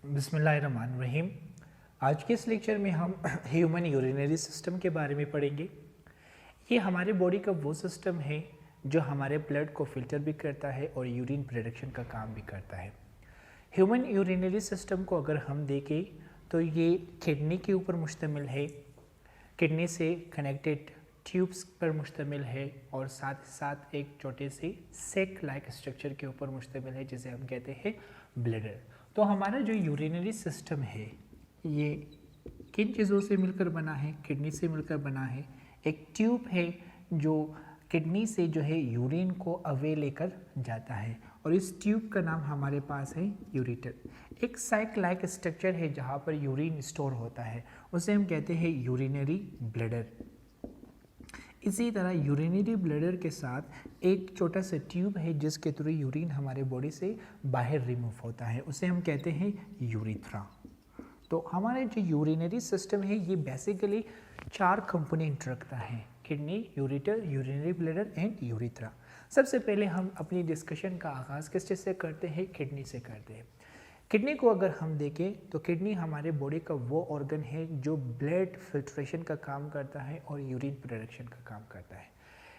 बिस्मिल्लाहिर्रहमानिर्रहीम। आज के इस लेक्चर में हम ह्यूमन यूरिनरी सिस्टम के बारे में पढ़ेंगे। ये हमारे बॉडी का वो सिस्टम है जो हमारे ब्लड को फिल्टर भी करता है और यूरिन प्रोडक्शन का काम भी करता है। ह्यूमन यूरिनरी सिस्टम को अगर हम देखें तो ये किडनी के ऊपर मुश्तमिल है, किडनी से कनेक्टेड ट्यूब्स पर मुश्तमिल है और साथ ही साथ एक छोटे से सेक लाइक स्ट्रक्चर के ऊपर मुश्तमिल है जिसे हम कहते हैं ब्लैडर। तो हमारा जो यूरिनरी सिस्टम है ये किन चीज़ों से मिलकर बना है? किडनी से मिलकर बना है। एक ट्यूब है जो किडनी से जो है यूरिन को अवे लेकर जाता है और इस ट्यूब का नाम हमारे पास है यूरेटर। एक साइक लाइक स्ट्रक्चर है जहाँ पर यूरिन स्टोर होता है, उसे हम कहते हैं यूरिनरी ब्लैडर। इसी तरह यूरिनरी ब्लैडर के साथ एक छोटा सा ट्यूब है जिसके थ्रू यूरिन हमारे बॉडी से बाहर रिमूव होता है, उसे हम कहते हैं यूरेथ्रा। तो हमारे जो यूरिनरी सिस्टम है ये बेसिकली 4 कंपोनेंट रखता है: kidney, ureter, urinary bladder and urethra. सबसे पहले हम अपनी डिस्कशन का आगाज़ किस चीज़ से करते हैं? किडनी से करते हैं। किडनी को अगर हम देखें तो किडनी हमारे बॉडी का वो ऑर्गन है जो ब्लड फिल्ट्रेशन का काम करता है और यूरिन प्रोडक्शन का काम करता है।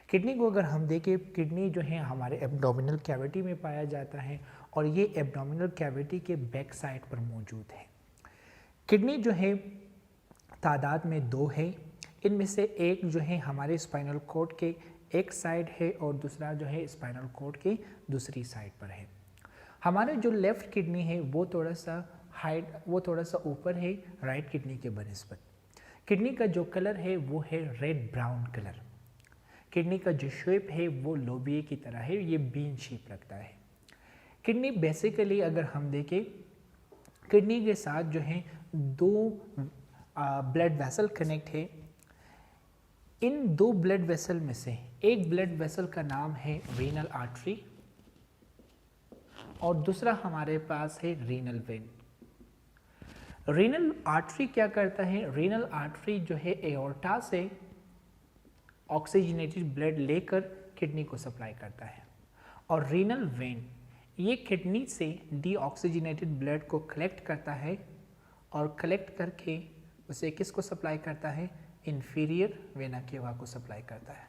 किडनी को अगर हम देखें, किडनी जो है हमारे एब्डोमिनल कैविटी में पाया जाता है और ये एब्डोमिनल कैविटी के बैक साइड पर मौजूद है। किडनी जो है तादाद में 2 है, इनमें से एक जो है हमारे स्पाइनल कॉर्ड के एक साइड है और दूसरा जो है स्पाइनल कॉर्ड के दूसरी साइड पर है। हमारा जो लेफ़्ट किडनी है वो थोड़ा सा ऊपर है राइट किडनी के बनिस्बत। किडनी का जो कलर है वो है रेड ब्राउन कलर। किडनी का जो शेप है वो लोबिये की तरह है, ये बीन शेप रखता है। किडनी बेसिकली अगर हम देखें, किडनी के साथ जो है 2 ब्लड वेसल कनेक्ट है। इन 2 ब्लड वेसल में से एक ब्लड वेसल का नाम है रीनल आर्टरी और दूसरा हमारे पास है रीनल वेन। रीनल आर्टरी क्या करता है? रीनल आर्टरी जो है एओर्टा से ऑक्सीजनेटेड ब्लड लेकर किडनी को सप्लाई करता है और रीनल वेन ये किडनी से डीऑक्सीजनेटेड ब्लड को कलेक्ट करता है और कलेक्ट करके उसे किसको सप्लाई करता है? इंफीरियर वेना केवा को सप्लाई करता है।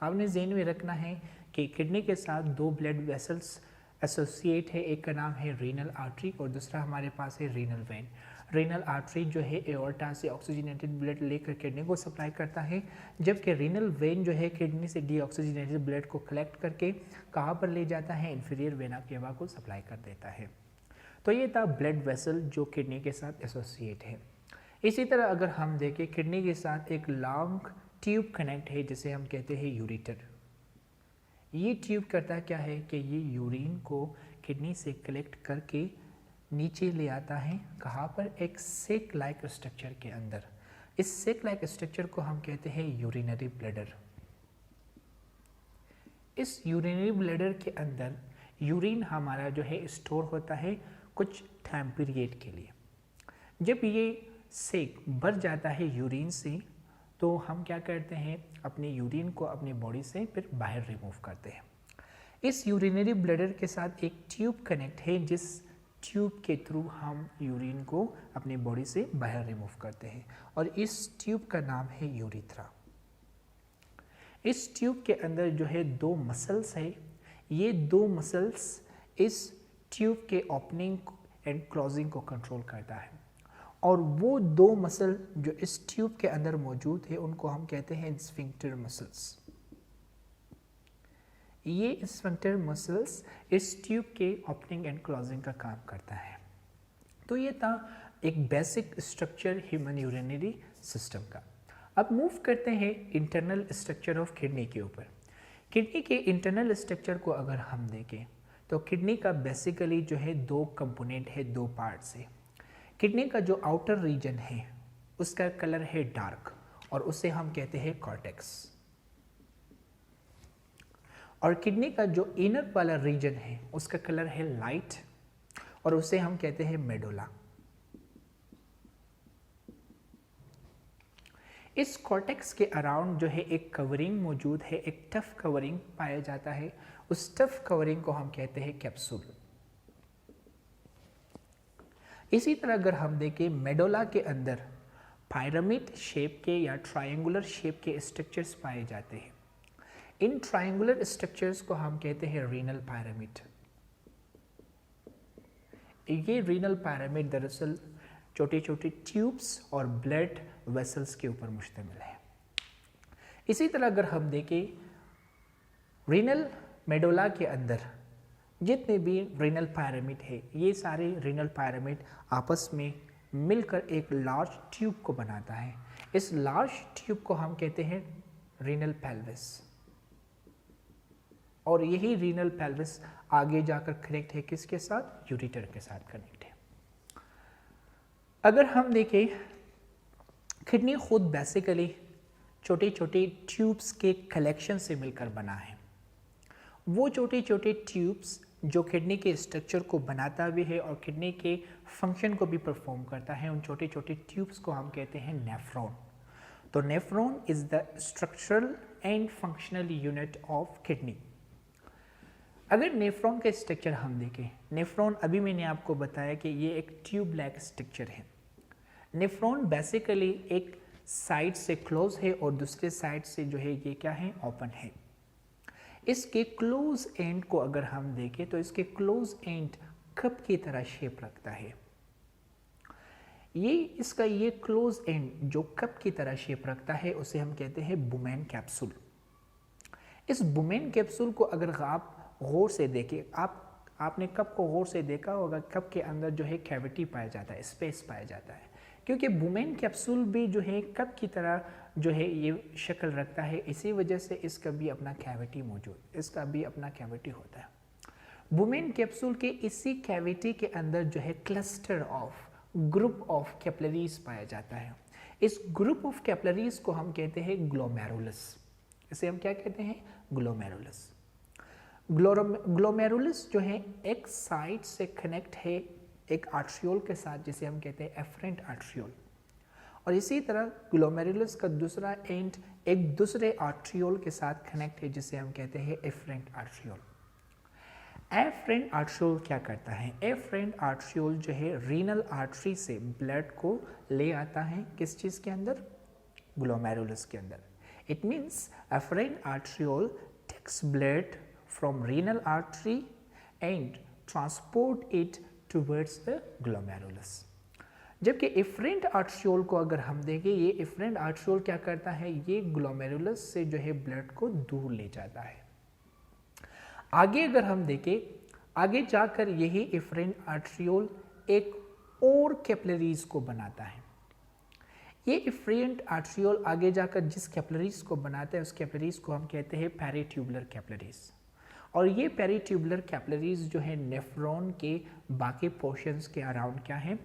तो आपने ज़हन में रखना है कि किडनी के साथ 2 ब्लड वेसल्स एसोसिएट है, एक का नाम है रीनल आर्टरी और दूसरा हमारे पास है रीनल वेन। रीनल आर्टरी जो है एओर्टा से ऑक्सीजनेटेड ब्लड लेकर किडनी को सप्लाई करता है, जबकि रीनल वेन जो है किडनी से डीऑक्सीजनेटेड ब्लड को कलेक्ट करके कहाँ पर ले जाता है? इंफीरियर वेना केवा को सप्लाई कर देता है। तो ये था ब्लड वेसल जो किडनी के साथ एसोसिएट है। इसी तरह अगर हम देखें, किडनी के साथ एक लॉन्ग ट्यूब कनेक्ट है जिसे हम कहते हैं यूरेटर। ये ट्यूब करता क्या है कि ये यूरिन को किडनी से कलेक्ट करके नीचे ले आता है, कहाँ पर? एक सेक लाइक स्ट्रक्चर के अंदर। इस सेक लाइक स्ट्रक्चर को हम कहते हैं यूरिनरी ब्लैडर। इस यूरिनरी ब्लैडर के अंदर यूरिन हमारा जो है स्टोर होता है कुछ टाइम पीरियड के लिए। जब ये सेक भर जाता है यूरिन से तो हम क्या करते हैं? अपने यूरिन को अपनी बॉडी से फिर बाहर रिमूव करते हैं। इस यूरिनरी ब्लैडर के साथ एक ट्यूब कनेक्ट है जिस ट्यूब के थ्रू हम यूरिन को अपनी बॉडी से बाहर रिमूव करते हैं और इस ट्यूब का नाम है यूरेथ्रा। इस ट्यूब के अंदर जो है 2 मसल्स है, ये 2 मसल्स इस ट्यूब के ओपनिंग एंड क्लोजिंग को कंट्रोल करता है और वो 2 मसल जो इस ट्यूब के अंदर मौजूद है उनको हम कहते हैं स्फिंक्टर मसल्स। ये स्फिंक्टर मसल्स इस ट्यूब के ओपनिंग एंड क्लोजिंग का काम करता है। तो ये था एक basic structure human urinary system का। अब मूव करते हैं इंटरनल स्ट्रक्चर ऑफ किडनी के ऊपर। किडनी के इंटरनल स्ट्रक्चर को अगर हम देखें तो किडनी का बेसिकली जो है 2 कंपोनेंट है, 2 पार्ट्स है। किडनी का जो आउटर रीजन है उसका कलर है डार्क और उसे हम कहते हैं कॉर्टेक्स, और किडनी का जो इनर वाला रीजन है उसका कलर है लाइट और उसे हम कहते हैं मेडुला। इस कॉर्टेक्स के अराउंड जो है एक कवरिंग मौजूद है, एक टफ कवरिंग पाया जाता है, उस टफ कवरिंग को हम कहते हैं कैप्सूल। इसी तरह अगर हम देखें मेडोला के अंदर पिरामिड शेप के या ट्रायंगुलर शेप के स्ट्रक्चर्स पाए जाते हैं। इन ट्रायंगुलर स्ट्रक्चर्स को हम कहते हैं रीनल पिरामिड। ये रीनल पिरामिड दरअसल छोटे छोटे ट्यूब्स और ब्लड वेसल्स के ऊपर मुश्तमिल है। इसी तरह अगर हम देखें रीनल मेडोला के अंदर जितने भी रीनल पिरामिड है, ये सारे रीनल पिरामिड आपस में मिलकर एक लार्ज ट्यूब को बनाता है। इस लार्ज ट्यूब को हम कहते हैं रीनल पेल्विस, और यही रीनल पेल्विस आगे जाकर कनेक्ट है किसके साथ? यूरेटर के साथ कनेक्ट है। अगर हम देखें किडनी खुद बेसिकली छोटे छोटे ट्यूब्स के कलेक्शन से मिलकर बना है। वो छोटे छोटे ट्यूब्स जो किडनी के स्ट्रक्चर को बनाता भी है और किडनी के फंक्शन को भी परफॉर्म करता है, उन छोटे छोटे ट्यूब्स को हम कहते हैं नेफ्रॉन। तो nephron is the structural and functional unit of kidney. अगर नेफ्रॉन का स्ट्रक्चर हम देखें, नेफ्रॉन अभी मैंने आपको बताया कि ये एक ट्यूब लाइक स्ट्रक्चर है। नेफ्रॉन बेसिकली एक साइड से क्लोज है और दूसरे साइड से जो है ये क्या है? ओपन है। इसके क्लोज एंड को अगर हम देखें तो इसके क्लोज एंड कप की तरह शेप रखता है। इसका ये क्लोज एंड जो कप की तरह शेप रखता है उसे हम कहते हैं बुमेन कैप्सूल। इस बुमेन कैप्सूल को अगर आप गौर से देखें, आपने कप को गौर से देखा होगा, कप के अंदर जो है कैविटी पाया जाता है, स्पेस पाया जाता है, क्योंकि बुमेन कैप्सूल भी जो है कप की तरह जो है ये शक्ल रखता है। इसी वजह से इसका भी अपना कैविटी इसका भी अपना कैविटी होता है। बुमेन कैप्सूल के इसी कैविटी के अंदर जो है cluster of group of capillaries पाया जाता है। इस ग्रुप ऑफ कैपिलरीज को हम कहते हैं ग्लोमेरुलस। इसे हम क्या कहते हैं? ग्लोमेरुलस। ग्लोमेरुलस जो है एक साइड से कनेक्ट है एक आर्ट्रियोल के साथ, जिसे हम कहते हैं एफरेंट आर्ट्रियोल, और इसी तरह ग्लोमेरुलस का दूसरा एंड एक दूसरे आर्ट्रियोल के साथ कनेक्ट है, जिसे हम कहते हैं एफरेंट आर्ट्रियोल। एफरेंट आर्ट्रियोल क्या करता है? एफरेंट आर्ट्रियोल जो है रीनल आर्टरी से ब्लड को ले आता है किस चीज़ के अंदर? ग्लोमेरुलस के अंदर। It means efferent arteriole takes blood from renal artery and transport it towards the glomerulus। जबकि एफरेंट आर्ट्रियोल को अगर हम देखें, ये एफरेंट आर्ट्रियोल क्या करता है? ये ग्लोमेरुलस से जो है ब्लड को दूर ले जाता है। आगे अगर हम देखें, आगे जाकर यही एफरेंट आर्ट्रियोल एक और कैपिलरीज को बनाता है। ये एफरेंट आर्ट्रियोल आगे जाकर जिस कैपिलरीज को बनाता है उस कैपिलरीज को हम कहते हैं पेरिट्यूबुलर कैपिलरीज, और ये पेरिट्यूबुलर कैपिलरीज जो है नेफ्रॉन के बाकी पोर्शंस के अराउंड क्या है?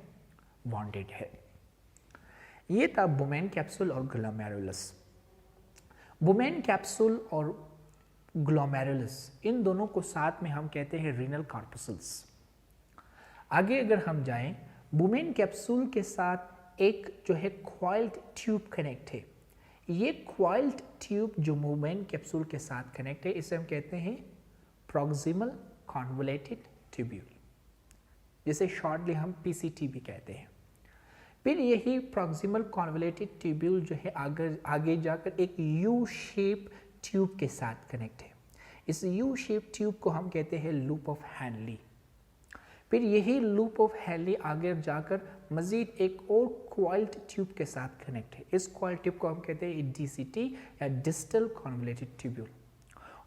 बॉन्डेड है। ये था बुमेन कैप्सूल और ग्लोमेरुलस। बुमेन कैप्सूल और ग्लोमेरुलस इन दोनों को साथ में हम कहते हैं रीनल कॉर्पस्कल्स। आगे अगर हम जाएं, बुमेन कैप्सूल के साथ एक जो है क्वाइल्ड ट्यूब कनेक्ट है। ये क्वाइल्ड ट्यूब जो बुमेन कैप्सूल के साथ कनेक्ट है, इसे हम कहते हैं प्रॉक्सिमल कॉन्वोलेटेड ट्यूब्यूल, जिसे शॉर्टली हम पीसीटी भी कहते हैं। फिर यही प्रॉक्सिमल कॉन्वोलेटेड ट्यूब्यूल जो है आगे जाकर एक यू शेप ट्यूब के साथ कनेक्ट है। इस यू शेप ट्यूब को हम कहते हैं लूप ऑफ हैनली। फिर यही लूप ऑफ हैनली आगे जाकर मजीद एक और क्वाइल्ड ट्यूब के साथ कनेक्ट है। इस क्वाइल्ड ट्यूब को हम कहते हैं डीसीटी या डिस्टल कॉन्वोलेटेड ट्यूब्यूल,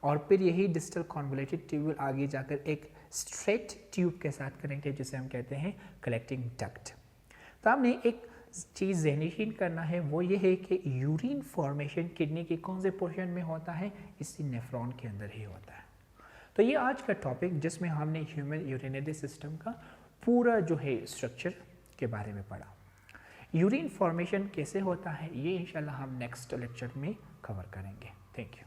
और फिर यही डिस्टल कॉन्वोलेटेड ट्यूब्यूल आगे जाकर एक स्ट्रेट ट्यूब के साथ कनेक्ट है, जिसे हम कहते हैं कलेक्टिंग डक्ट। तो हमने एक चीज़ ज़हनीशीन करना है, वो ये है कि यूरिन फॉर्मेशन किडनी के कौन से पोर्शन में होता है? इसी नेफ्रॉन के अंदर ही होता है। तो ये आज का टॉपिक जिसमें हमने ह्यूमन यूरिनरी सिस्टम का पूरा जो है स्ट्रक्चर के बारे में पढ़ा। यूरिन फॉर्मेशन कैसे होता है ये इंशाल्लाह हम नेक्स्ट लेक्चर में कवर करेंगे। Thank you.